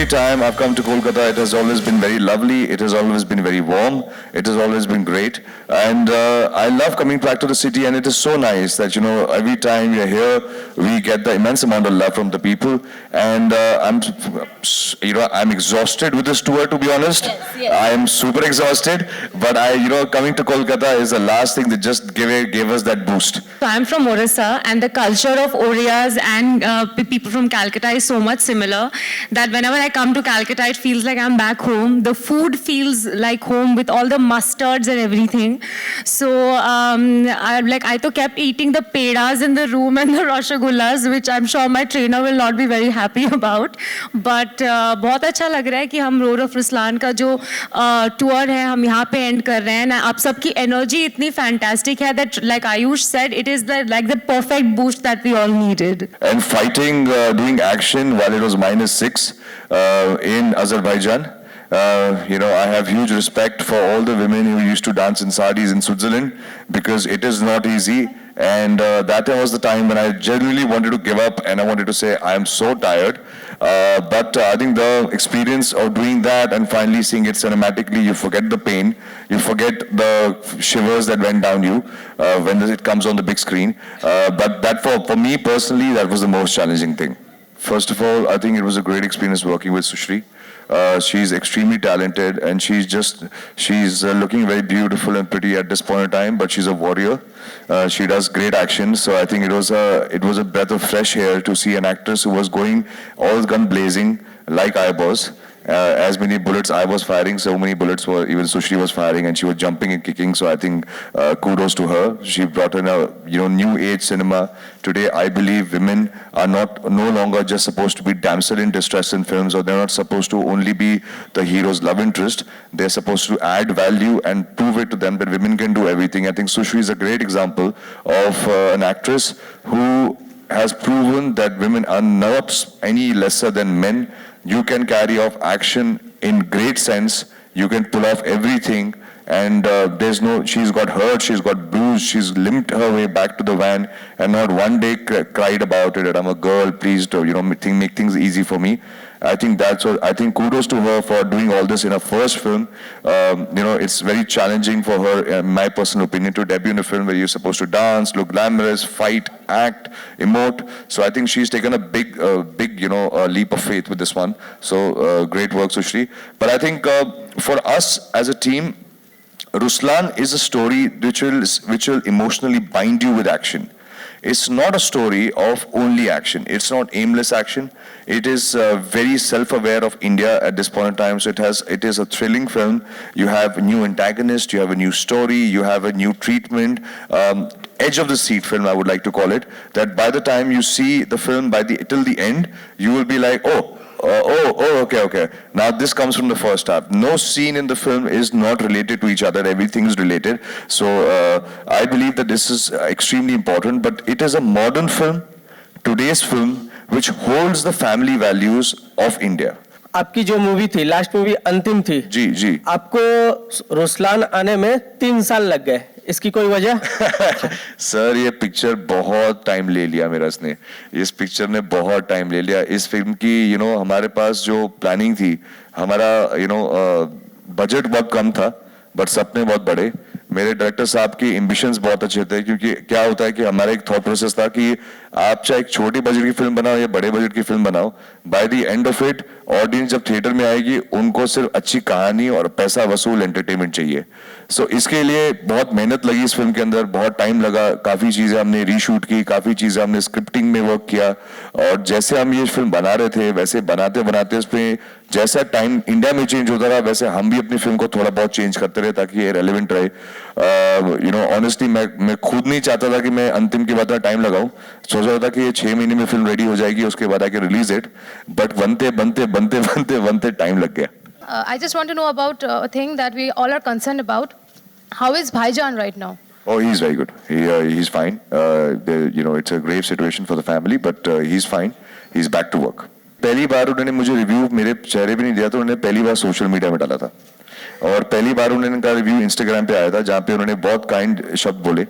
every time I've come to Kolkata, it has always been very lovely. It has always been very warm. It has always been great. And I love coming back to the city, and it is so nice that, every time we are here, we get the immense amount of love from the people. And I'm exhausted with this tour, to be honest. Yes. I am super exhausted. But coming to Kolkata is the last thing that just gave us that boost. So I'm from Orissa, and the culture of Orias and people from Calcutta is so much similar that whenever I come to Calcutta, it feels like I'm back home. The food feels like home with all the mustards and everything. So I kept eating the pedas in the room and the rasagullas, which I'm sure my trainer will not be very happy about. But बहुत अच्छा लग रहा है कि हम road of Ruslan का जो tour है हम यहाँ पे एंड कर रहे हैं. आप सबकी एनर्जी इतनी फैंटास्टिक है that like Ayush said, it is the perfect boost that we all needed. And fighting, doing action while it was -6 in Azerbaijan. I have huge respect for all the women who used to dance in saris in Switzerland, because it is not easy. And that was the time when I genuinely wanted to give up, and I wanted to say, I am so tired. But I think the experience of doing that and finally seeing it cinematically, you forget the pain, you forget the shivers that went down you when it comes on the big screen. But that for me personally, that was the most challenging thing. First of all, I think it was a great experience working with Sushri. She's extremely talented, and she's looking very beautiful and pretty at this point in time, but she's a warrior. She does great action, so I think it was a breath of fresh air to see an actress who was going all gun blazing like I was. As many bullets I was firing, so many bullets were even Sushri was firing, and she was jumping and kicking. So I think kudos to her. She brought in a new age cinema. Today I believe women are no longer just supposed to be damsel in distress in films, or they're not supposed to only be the hero's love interest. They're supposed to add value and prove it to them that women can do everything. I think Sushri is a great example of an actress who has proven that women are not any lesser than men. You can carry off action in great sense. You can pull off everything. And she's got hurt, she's got bruised, she's limped her way back to the van, and not one day cried about it, that I'm a girl, please do, make things easy for me. I think kudos to her for doing all this in her first film. It's very challenging for her, in my personal opinion, to debut in a film where you're supposed to dance, look glamorous, fight, act, emote. So I think she's taken a big leap of faith with this one. So great work, Sushri. But I think for us as a team, Ruslan is a story which will emotionally bind you with action. It's not a story of only action. It's not aimless action. It is very self-aware of India at this point in time. So it is a thrilling film. You have a new antagonist. You have a new story. You have a new treatment. Edge of the seat film, I would like to call it. That by the time you see the film till the end, you will be like, okay. Now this comes from the first half. No scene in the film is not related to each other. Everything is related. So I believe that this is extremely important. But it is a modern film, today's film, which holds the family values of India. आपकी जो movie थी, last movie अंतिम थी जी आपको Ruslan आने में 3 साल लग गए. इसकी कोई वजह? सर, ये पिक्चर बहुत टाइम ले लिया मेरा. इस पिक्चर ने बहुत टाइम ले लिया. इस फिल्म की हमारे पास जो प्लानिंग थी, हमारा बजट बहुत कम था, बट सपने बहुत बड़े. मेरे डायरेक्टर साहब की एम्बिशंस बहुत अच्छे थे, क्योंकि क्या होता है कि हमारा एक थॉट प्रोसेस था कि आप चाहे एक छोटी बजट की फिल्म बनाओ या बड़े बजट की फिल्म बनाओ, by the end of it audience जब थिएटर में आएगी उनको सिर्फ अच्छी कहानी और पैसा वसूल एंटरटेनमेंट चाहिए. सो इसके लिए बहुत मेहनत लगी इस फिल्म के अंदर, बहुत टाइम लगा. काफ़ी चीज़ें हमने रीशूट की, काफ़ी चीज़ें हमने स्क्रिप्टिंग में वर्क किया. और जैसे हम ये फिल्म बना रहे थे, वैसे बनाते बनाते उसमें जैसा टाइम इंडिया में चेंज होता रहा, वैसे हम भी अपनी फिल्म को थोड़ा बहुत चेंज करते रहे ताकि ये रेलेवेंट रहे. ऑनेस्टली मैं खुद नहीं चाहता था कि मैं अंतिम के बाद टाइम लगाऊं. सोच रहा था कि ये 6 महीने में फिल्म रेडी हो जाएगी, उसके बाद आके रिलीज इट. बट बनते टाइम लग गया. I just want to know about a thing that we all are concerned about. How is Bhaijan right now? Oh, he's very good. He's fine. It's a grave situation for the family, but he's fine. He's back to work. पहली बार उन्होंने मुझे review मेरे चेहरे पे नहीं दिया, तो उन्होंने पहली बार सोशल मीडिया में डाला था. और पहली बार उन्होंने का रिव्यू इंस्टाग्राम पे आया था जहाँ पे उन्होंने बहुत काइंड शब्द बोले।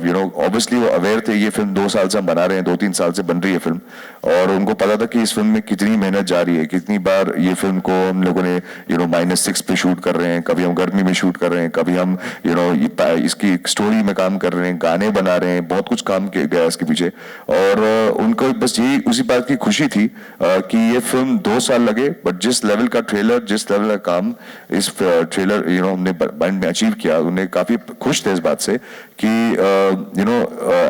यू नो ऑब्वियसली वो अवेयर थे ये फिल्म 2 साल से हम बना रहे हैं, 2-3 साल से बन रही है फिल्म, और उनको पता था कि इस फिल्म में कितनी मेहनत जा रही है, कितनी बार ये फिल्म को हम लोगों ने -6 पे शूट कर रहे हैं, कभी हम गर्मी में शूट कर रहे हैं, कभी हम इसकी स्टोरी में काम कर रहे हैं, गाने बना रहे हैं, बहुत कुछ काम किया गया इसके पीछे। और उनको बस यही उसी बात की खुशी थी कि ये फिल्म 2 साल लगे, बट जिस लेवल का ट्रेलर, जिस लेवल का काम इस ट्रेलर हमने बैंड में अचीव किया, उन्हें काफी खुश थे इस बात से कि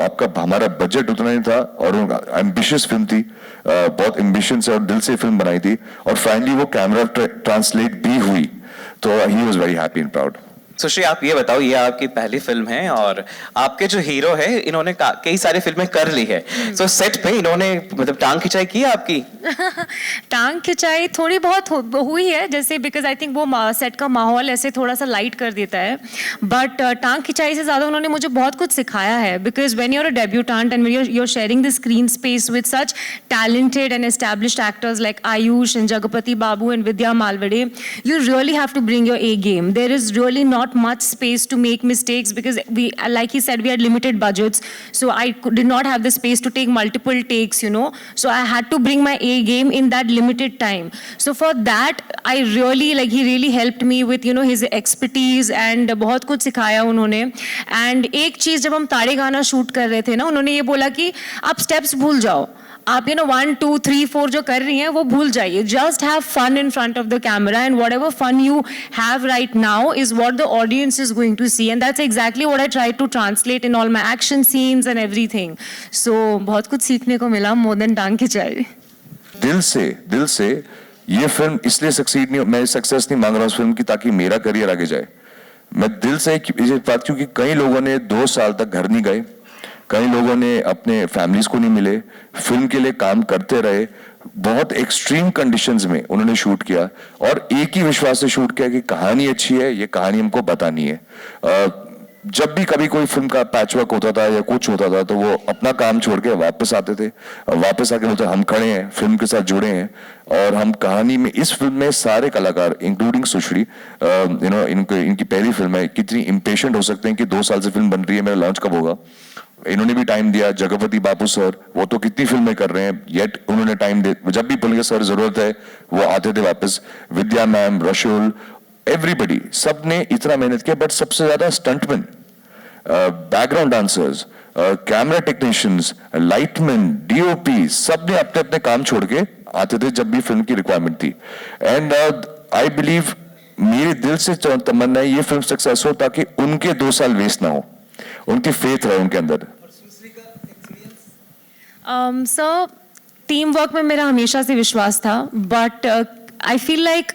आपका हमारा बजट उतना ही था और एम्बिशियस फिल्म थी, बहुत एम्बिशन से और दिल से फिल्म बनाई थी, और फाइनली वो कैमरा ट्रांसलेट भी हुई, तो he was very happy and proud. Sushri, आप ये बताओ, ये आपकी पहली फिल्म है और आपके जो हीरो है इन्होंने कई सारी फिल्में कर ली है, तो सेट पे इन्होंने मतलब टांग खिंचाई की आपकी? टांग खिंचाई थोड़ी बहुत हुई है, जैसे बिकॉज आई थिंक वो सेट का माहौल ऐसे थोड़ा सा लाइट कर देता है, बट टांग खिंचाई से ज़्यादा उन्होंने मुझे बहुत कुछ सिखाया है, because when you are a debutante and you are sharing the screen space with such talented and established actors like Ayush and Jagapati Babu and Vidya Malvade, you really have to bring your A game. There is really not much space to make mistakes because we, like he said, we had limited budgets, so I did not have the space to take multiple takes, so I had to bring my A game in that limited time. So for that I really he really helped me with his expertise and बहुत कुछ सिखाया उन्होंने। and एक चीज जब हम तारे गाना शूट कर रहे थे ना, उन्होंने ये बोला कि आप स्टेप्स भूल जाओ, आप 1, 2, 3, 4 जो कर रही हैं वो भूल जाइए, just have fun in front of the camera and whatever fun you have right now is what the audience is going to see, and that's exactly what I try to translate in all my action scenes and everything. So बहुत कुछ सीखने को मिला, more than टांग खिंचाई। दिल से ये फिल्म इसलिए मैं सक्सेस नहीं मांग रहा हूँ उस फिल्म की ताकि मेरा करियर आगे जाए, मैं दिल से ये बात, क्योंकि कई लोगों ने 2 साल तक घर नहीं गए, कई लोगों ने अपने फैमिलीज को नहीं मिले, फिल्म के लिए काम करते रहे, बहुत एक्सट्रीम कंडीशंस में उन्होंने शूट किया और एक ही विश्वास से शूट किया कि कहानी अच्छी है, ये कहानी हमको बतानी है। जब भी कभी कोई फिल्म का पैचवर्क होता था या कुछ होता था तो वो अपना काम छोड़ के वापस आते थे, वापस आके बोलते हम खड़े हैं, फिल्म के साथ जुड़े हैं और हम कहानी में, इस फिल्म में सारे कलाकार इंक्लूडिंग सुश्री, इनकी पहली फिल्म है, कितनी इम्पेशेंट हो सकते हैं कि 2 साल से फिल्म बन रही है, मेरा लॉन्च कब होगा, इन्होंने भी टाइम दिया। जगपति बापू सर, वो तो कितनी फिल्में कर रहे हैं, येट उन्होंने टाइम दे, जब भी बोलेंगे सर जरूरत है वो आते थे वापस। विद्या मैम, रशुल, एवरीबडी, सब ने इतना मेहनत किया, बट सबसे ज्यादा stuntman, background dancers, camera technicians, lightman, DOP, सब ने अपने अपने काम छोड़ के आते थे जब भी फिल्म की रिक्वायरमेंट थी। एंड आई बिलीव, मेरे दिल से तमन्ना है ये फिल्म सक्सेस हो ताकि उनके 2 साल वेस्ट ना हो, उनकी फेथ रहे उनके अंदर। सर, टीम वर्क में मेरा हमेशा से विश्वास था, बट आई फील लाइक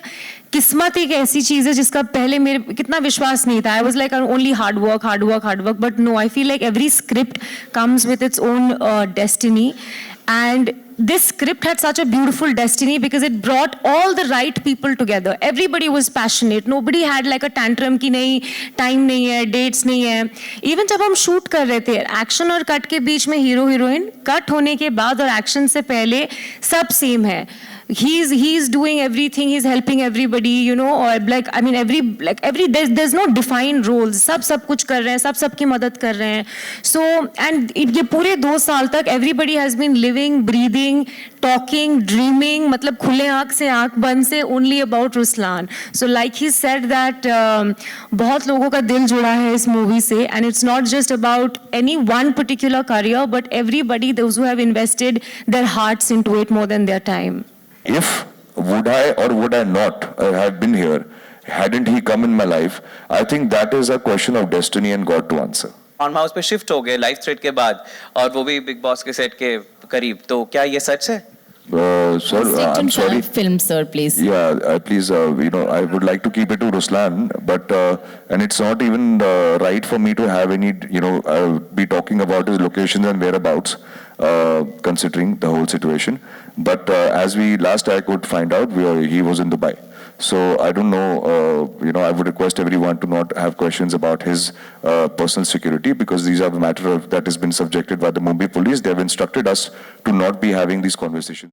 किस्मत एक ऐसी चीज है जिसका पहले मेरे कितना विश्वास नहीं था। I was like only hard work, but no, I feel like every script comes with its own destiny, and this script had such a beautiful destiny because it brought all the right people together. Everybody was passionate. Nobody had like a tantrum कि नहीं, time नहीं है, dates नहीं है। Even जब हम shoot कर रहे थे, action और cut के बीच में hero heroine, cut होने के बाद और action से पहले सब same है। He's doing everything, he's helping everybody, or there's no defined roles. सब कुछ कर रहे हैं, सबकी मदद कर रहे हैं। So, and ये पूरे 2 साल तक everybody has been living, breathing, talking, dreaming, मतलब खुले आँख से आँख बंद से only about Ruslan. So like he said that बहुत लोगों का दिल जुड़ा है इस मूवी से, and it's not just about any one particular career, but everybody, those who have invested their hearts into it more than their time. If would I or would I not have been here, hadn't he come in my life, I think that is a question of destiny and God to answer. Farm house पे shift हो गए life thread के बाद, और वो भी big boss के set के करीब, तो क्या ये सच है? Sir, I'm sorry. Film, sir, please. Yeah, please, I would like to keep it to Ruslan, but and it's not even right for me to have any, be talking about his locations and whereabouts, considering the whole situation. But as we last I could find out, he was in Dubai. So I don't know, I would request everyone to not have questions about his personal security, because these are the matter that has been subjected by the Mumbai police. They have instructed us to not be having these conversations.